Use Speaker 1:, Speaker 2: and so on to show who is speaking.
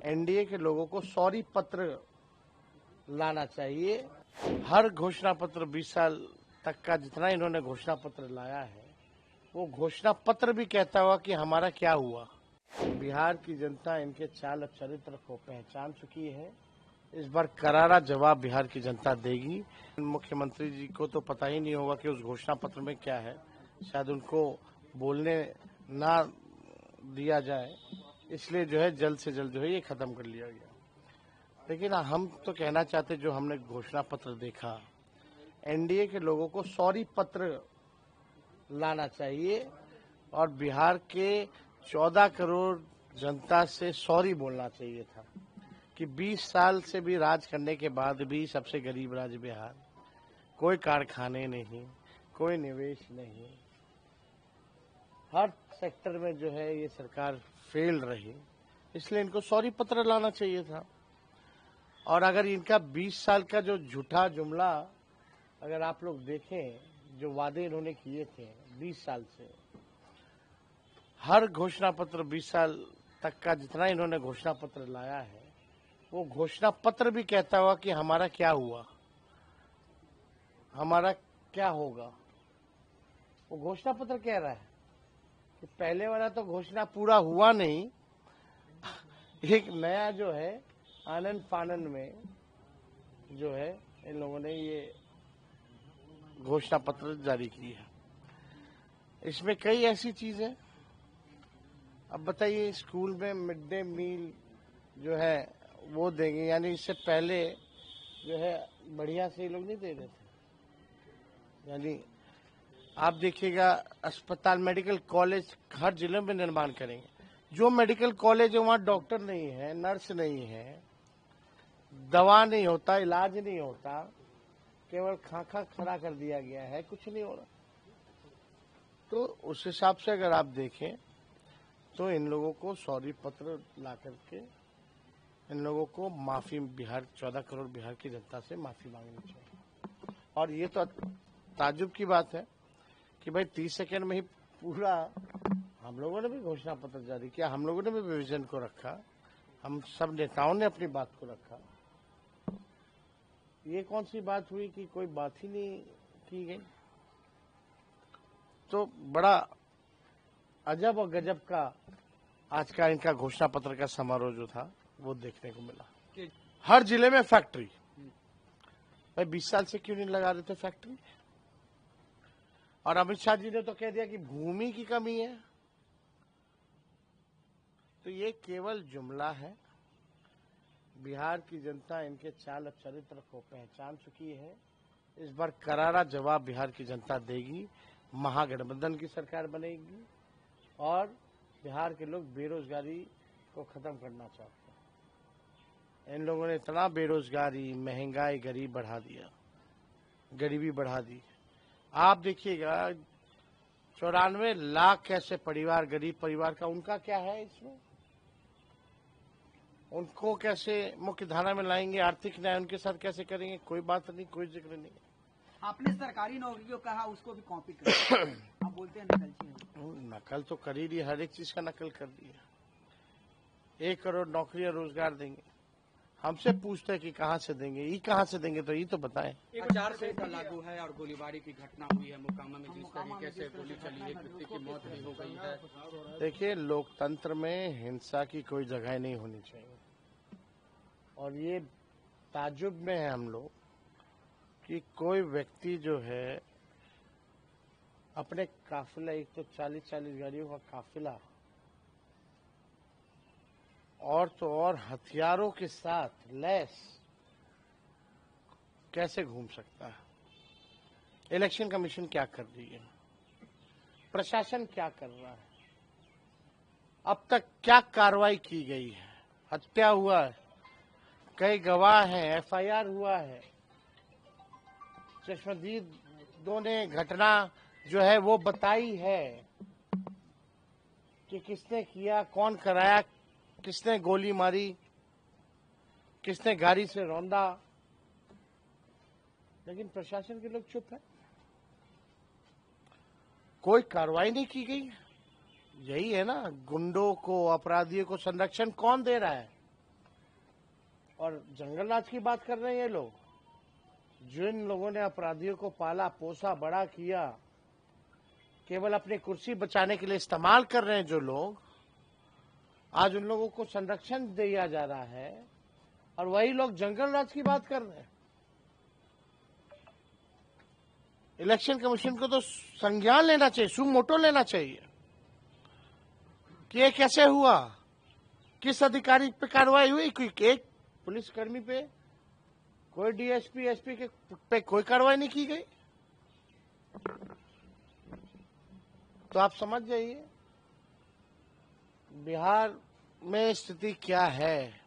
Speaker 1: NDA के लोगों को सॉरी पत्र लाना चाहिए। हर घोषणा पत्र 20 साल तक का जितना इन्होंने घोषणा पत्र लाया है, वो घोषणा पत्र भी कहता हुआ कि हमारा क्या हुआ। बिहार की जनता इनके चाल और चरित्र को पहचान चुकी है। इस बार करारा जवाब बिहार की जनता देगी। मुख्यमंत्री जी को तो पता ही नहीं होगा कि उस घोषणा पत्र में क्या है, शायद उनको बोलने ना दिया जाए, इसलिए जो है जल्द से जल्द जो है ये खत्म कर लिया गया। लेकिन हम तो कहना चाहते, जो हमने घोषणा पत्र देखा, एनडीए के लोगों को सॉरी पत्र लाना चाहिए और बिहार के 14 करोड़ जनता से सॉरी बोलना चाहिए था कि 20 साल से भी राज करने के बाद भी सबसे गरीब राज्य बिहार, कोई कारखाने नहीं, कोई निवेश नहीं, हर सेक्टर में जो है ये सरकार फेल रही, इसलिए इनको सॉरी पत्र लाना चाहिए था। और अगर इनका 20 साल का जो झूठा जुमला अगर आप लोग देखें, जो वादे इन्होंने किए थे 20 साल से, हर घोषणा पत्र 20 साल तक का जितना इन्होंने घोषणा पत्र लाया है, वो घोषणा पत्र भी कहता हुआ कि हमारा क्या हुआ, हमारा क्या होगा। वो घोषणा पत्र कह रहा है कि पहले वाला तो घोषणा पूरा हुआ नहीं, एक नया जो है आनंद फानन में जो है इन लोगों ने ये घोषणा पत्र जारी की है। इसमें कई ऐसी चीजें, अब बताइए, स्कूल में मिड डे मील जो है वो देंगे, यानी इससे पहले जो है बढ़िया से ये लोग नहीं दे रहे थे। यानी आप देखिएगा, अस्पताल, मेडिकल कॉलेज हर जिले में निर्माण करेंगे। जो मेडिकल कॉलेज है वहाँ डॉक्टर नहीं है, नर्स नहीं है, दवा नहीं होता, इलाज नहीं होता, केवल खाका खड़ा कर दिया गया है, कुछ नहीं हो रहा। तो उस हिसाब से अगर आप देखें तो इन लोगों को सॉरी पत्र ला करके इन लोगों को माफी, बिहार 14 करोड़ बिहार की जनता से माफी मांगनी चाहिए। और ये तो ताज्जुब की बात है कि भाई 30 सेकंड में ही पूरा, हम लोगों ने भी घोषणा पत्र जारी किया, हम लोगों ने भी विजन को रखा, हम सब नेताओं ने अपनी बात को रखा। ये कौन सी बात हुई कि कोई बात ही नहीं की गई। तो बड़ा अजब और गजब का आज का इनका घोषणा पत्र का समारोह जो था वो देखने को मिला। हर जिले में फैक्ट्री, भाई 20 साल से क्यों नहीं लगा रहे थे फैक्ट्री। और अमित शाह जी ने तो कह दिया कि भूमि की कमी है। तो ये केवल जुमला है। बिहार की जनता इनके चाल और चरित्र को पहचान चुकी है। इस बार करारा जवाब बिहार की जनता देगी। महागठबंधन की सरकार बनेगी और बिहार के लोग बेरोजगारी को खत्म करना चाहते हैं। इन लोगों ने इतना बेरोजगारी, महंगाई, गरीबी बढ़ा दी। आप देखिएगा 94 लाख कैसे परिवार, गरीब परिवार का, उनका क्या है इसमें, उनको कैसे मुख्य धारा में लाएंगे, आर्थिक न्याय उनके साथ कैसे करेंगे, कोई बात नहीं, कोई जिक्र नहीं।
Speaker 2: आपने सरकारी नौकरी को कहा उसको भी कॉपी कर आप बोलते हैं
Speaker 1: नकल तो कर ही रही, हर एक चीज का नकल कर दिया। 1 करोड़ नौकरियां रोजगार देंगे, हमसे पूछते हैं कि कहाँ से देंगे, ये कहाँ से देंगे, तो ये तो बताएं।
Speaker 3: 4 लागू है और गोलीबारी की घटना हुई है मोकामा में, जिस तरीके से गोली चली, एक व्यक्ति की मौत भी हो गई है।
Speaker 1: देखिए, लोकतंत्र में हिंसा की कोई जगह नहीं होनी चाहिए। और ये ताज्जुब में है हम लोग कि कोई व्यक्ति जो है अपने काफिला, एक तो 40-40 गाड़ियों का काफिला, और तो और हथियारों के साथ लैस कैसे घूम सकता है। इलेक्शन कमीशन क्या कर रही है, प्रशासन क्या कर रहा है, अब तक क्या कार्रवाई की गई है। हत्या हुआ है, कई गवाह हैं, एफआईआर हुआ है, चश्मदीदों ने घटना जो है वो बताई है कि किसने किया, कौन कराया, किसने गोली मारी, किसने गाड़ी से रौंदा। लेकिन प्रशासन के लोग चुप है, कोई कार्रवाई नहीं की गई। यही है ना, गुंडों को, अपराधियों को संरक्षण कौन दे रहा है, और जंगल राज की बात कर रहे हैं ये लोग। जिन लोगों ने अपराधियों को पाला पोसा बड़ा किया, केवल अपनी कुर्सी बचाने के लिए इस्तेमाल कर रहे हैं जो लोग, आज उन लोगों को संरक्षण दिया जा रहा है और वही लोग जंगल राज की बात कर रहे हैं। इलेक्शन कमीशन को तो संज्ञान लेना चाहिए, सुमोटो लेना चाहिए कि ये कैसे हुआ, किस अधिकारी पे कार्रवाई हुई, कोई एक पुलिसकर्मी पे, कोई डीएसपी एसपी के पे कोई कार्रवाई नहीं की गई। तो आप समझ जाइए बिहार में स्थिति क्या है।